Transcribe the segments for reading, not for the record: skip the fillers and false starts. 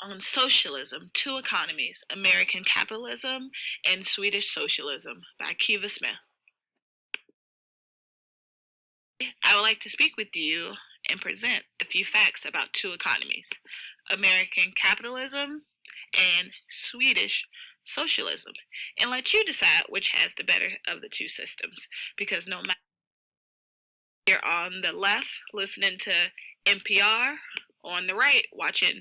on socialism, two economies, American capitalism and Swedish socialism by Kiva Smith. I would like to speak with you and present a few facts about two economies, American capitalism and Swedish socialism, and let you decide which has the better of the two systems, because no matter you're on the left listening to NPR, or on the right watching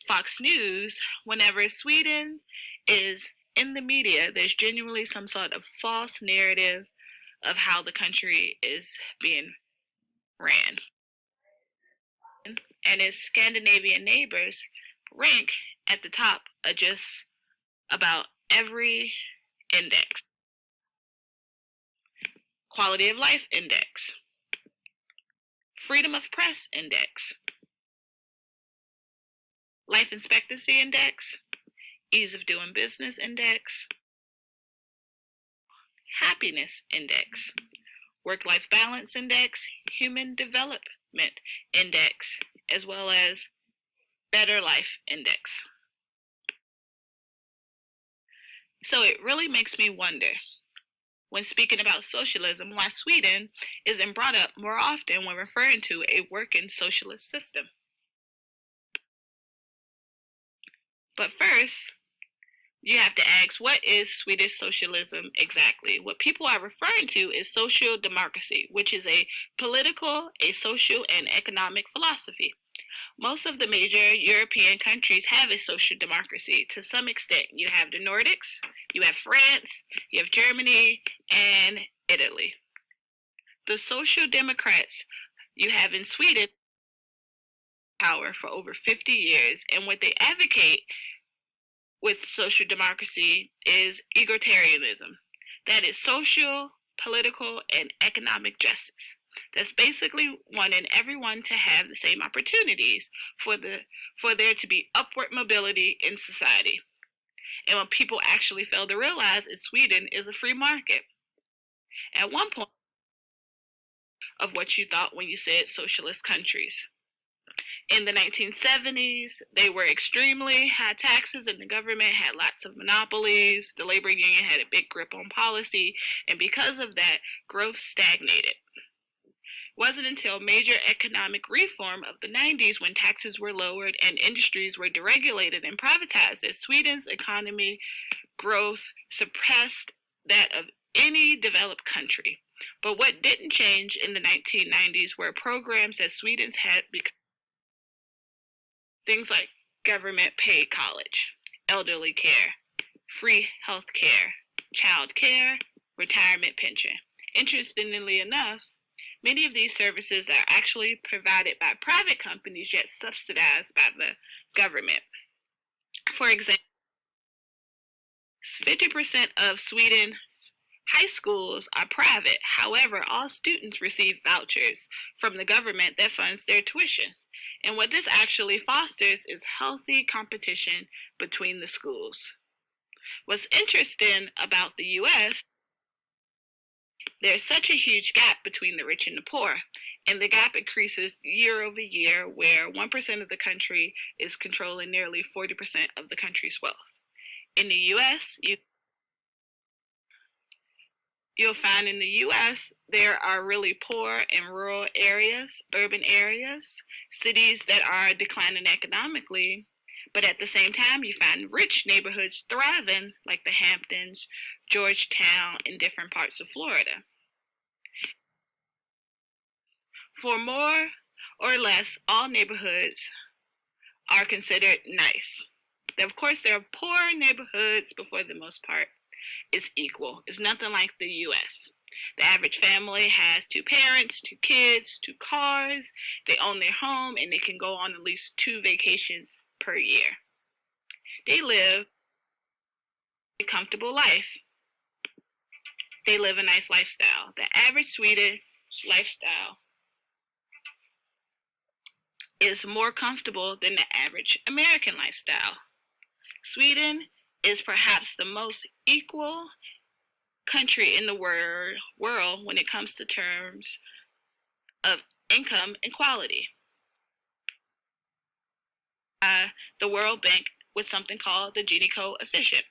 Fox News, whenever Sweden is in the media, there's genuinely some sort of false narrative of how the country is being ran. And its Scandinavian neighbors rank at the top of just about every index. Quality of life index, freedom of press index, life expectancy index, ease of doing business index, happiness index, work-life balance index, human development index, as well as better life index. So it really makes me wonder, when speaking about socialism, why Sweden isn't brought up more often when referring to a working socialist system. But first, you have to ask, what is Swedish socialism exactly? What people are referring to is social democracy, which is a political, a social, and economic philosophy. Most of the major European countries have a social democracy to some extent. You have the Nordics, you have France, you have Germany, and Italy. The social democrats you have in Sweden power for over 50 years, and what they advocate with social democracy is egalitarianism. That is social, political, and economic justice. That's basically wanting everyone to have the same opportunities for there to be upward mobility in society. And what people actually fail to realize is Sweden is a free market. At one point of what you thought when you said socialist countries. In the 1970s, they were extremely high taxes and the government had lots of monopolies. The labor union had a big grip on policy, and because of that, growth stagnated. It wasn't until major economic reform of the 90s, when taxes were lowered and industries were deregulated and privatized, that Sweden's economy growth surpassed that of any developed country. But what didn't change in the 1990s were programs that Sweden's had become things like government paid college, elderly care, free health care, child care, retirement pension. Interestingly enough, many of these services are actually provided by private companies yet subsidized by the government. For example, 50% of Sweden's high schools are private. However, all students receive vouchers from the government that funds their tuition. And what this actually fosters is healthy competition between the schools. What's interesting about the US, there's such a huge gap between the rich and the poor, and the gap increases year over year, where 1% of the country is controlling nearly 40% of the country's wealth. In the US, you'll find in the US there are really poor and rural areas, urban areas, cities that are declining economically, but at the same time you find rich neighborhoods thriving, like the Hamptons, Georgetown, and different parts of Florida. For more or less, all neighborhoods are considered nice. Of course, there are poor neighborhoods, but for the most part, it's equal. It's nothing like the US. The average family has 2 parents, 2 kids, 2 cars. They own their home, and they can go on at least 2 vacations per year. They live a comfortable life. They live a nice lifestyle. The average Swedish lifestyle is more comfortable than the average American lifestyle. Sweden is perhaps the most equal country in the world when it comes to terms of income equality. the World Bank with something called the Gini coefficient.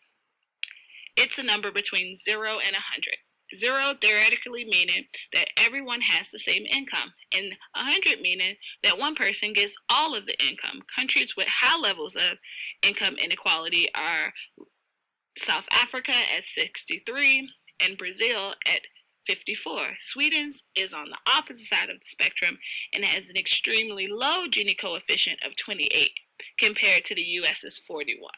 It's a number between 0 and 100. 0 theoretically meaning that everyone has the same income, and 100 meaning that one person gets all of the income. Countries with high levels of income inequality are South Africa at 63 and Brazil at 54. Sweden's is on the opposite side of the spectrum and has an extremely low Gini coefficient of 28 compared to the US's 41.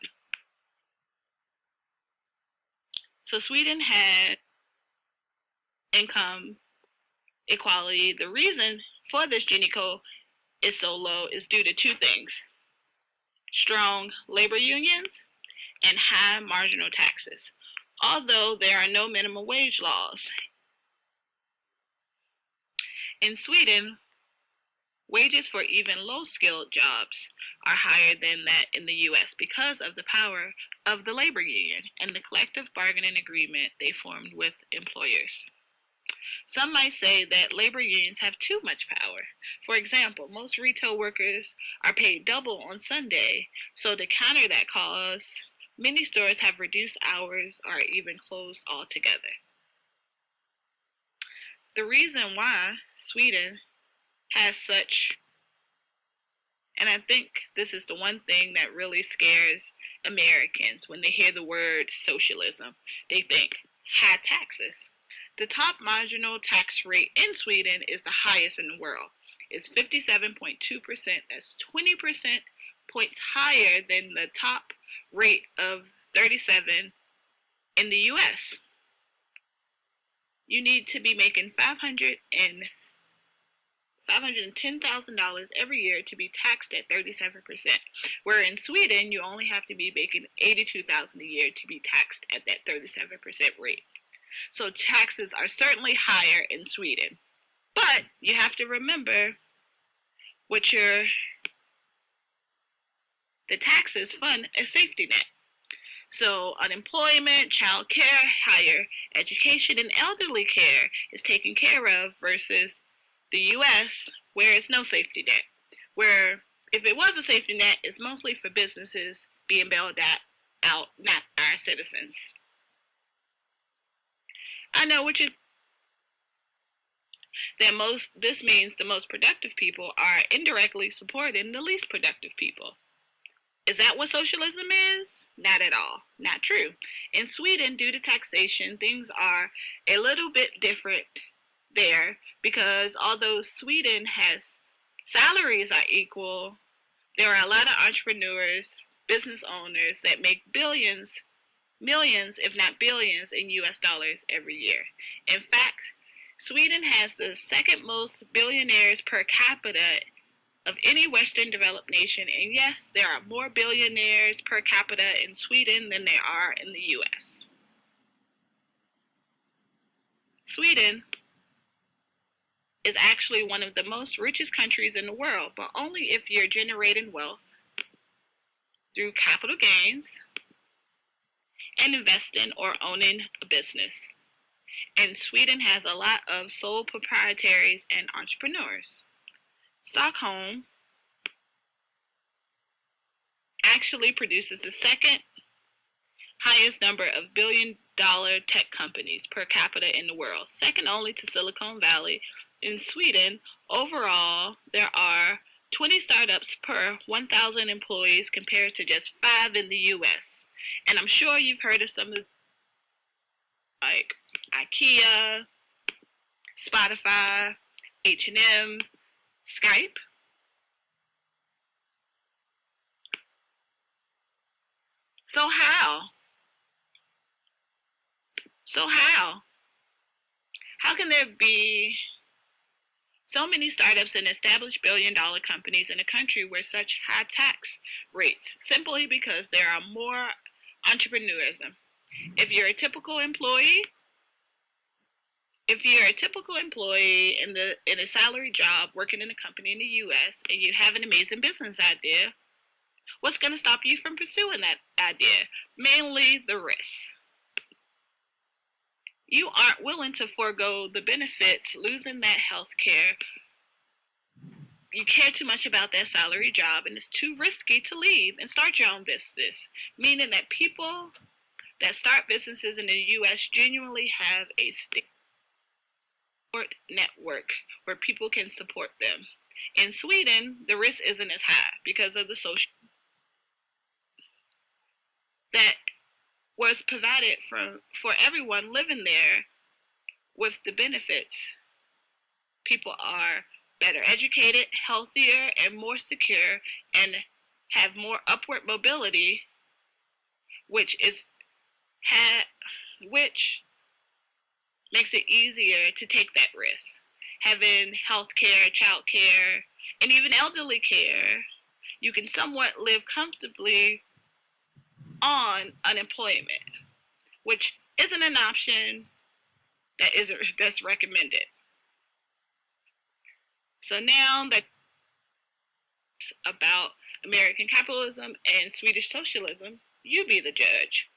So Sweden had income equality. The reason for this Gini co is so low is due to two things: strong labor unions and high marginal taxes. Although there are no minimum wage laws, in Sweden, wages for even low-skilled jobs are higher than that in the US because of the power of the labor union and the collective bargaining agreement they formed with employers. Some might say that labor unions have too much power. For example, most retail workers are paid double on Sunday, so to counter that cause, many stores have reduced hours or even closed altogether. The reason why Sweden has such, and I think this is the one thing that really scares Americans when they hear the word socialism, they think high taxes. The top marginal tax rate in Sweden is the highest in the world. It's 57.2%. That's 20% points higher than the top rate of 37 in the US. You need to be making $510,000 every year to be taxed at 37%. Where in Sweden, you only have to be making $82,000 a year to be taxed at that 37% rate. So taxes are certainly higher in Sweden. But you have to remember what the taxes fund a safety net. So unemployment, child care, higher education, and elderly care is taken care of versus the US, where it's no safety net. Where if it was a safety net, it's mostly for businesses being bailed out, not our citizens. I know this means the most productive people are indirectly supporting the least productive people. Is that what socialism is? Not at all. Not true. In Sweden, due to taxation, things are a little bit different there because although Sweden has salaries are equal, there are a lot of entrepreneurs, business owners that make millions, if not billions, in US dollars every year. In fact, Sweden has the second most billionaires per capita of any Western developed nation, and yes, there are more billionaires per capita in Sweden than there are in the US. Sweden is actually one of the most richest countries in the world, but only if you're generating wealth through capital gains and investing or owning a business. And Sweden has a lot of sole proprietaries and entrepreneurs. Stockholm actually produces the second highest number of billion-dollar tech companies per capita in the world, second only to Silicon Valley. In Sweden, overall, there are 20 startups per 1,000 employees compared to just 5 in the US. And I'm sure you've heard of some of the, like IKEA, Spotify, H&M, Skype. So how? How can there be so many startups and established billion-dollar companies in a country where such high tax rates? Simply because there are more entrepreneurism. If you're a typical employee in a salary job working in a company in the US and you have an amazing business idea, what's going to stop you from pursuing that idea? Mainly the risk. You aren't willing to forego the benefits, losing that health care, you care too much about that salary job and it's too risky to leave and start your own business, meaning that people that start businesses in the U.S. genuinely have a support network where people can support them. In Sweden, the risk isn't as high because of the social that was provided for everyone living there with the benefits. People are better educated, healthier, and more secure, and have more upward mobility, which makes it easier to take that risk. Having health care, child care, and even elderly care, you can somewhat live comfortably on unemployment, which isn't an option that's recommended. So now that about American capitalism and Swedish socialism, you be the judge.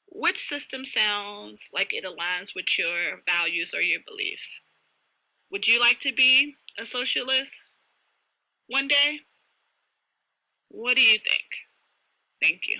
Which system sounds like it aligns with your values or your beliefs? Would you like to be a socialist one day? What do you think? Thank you.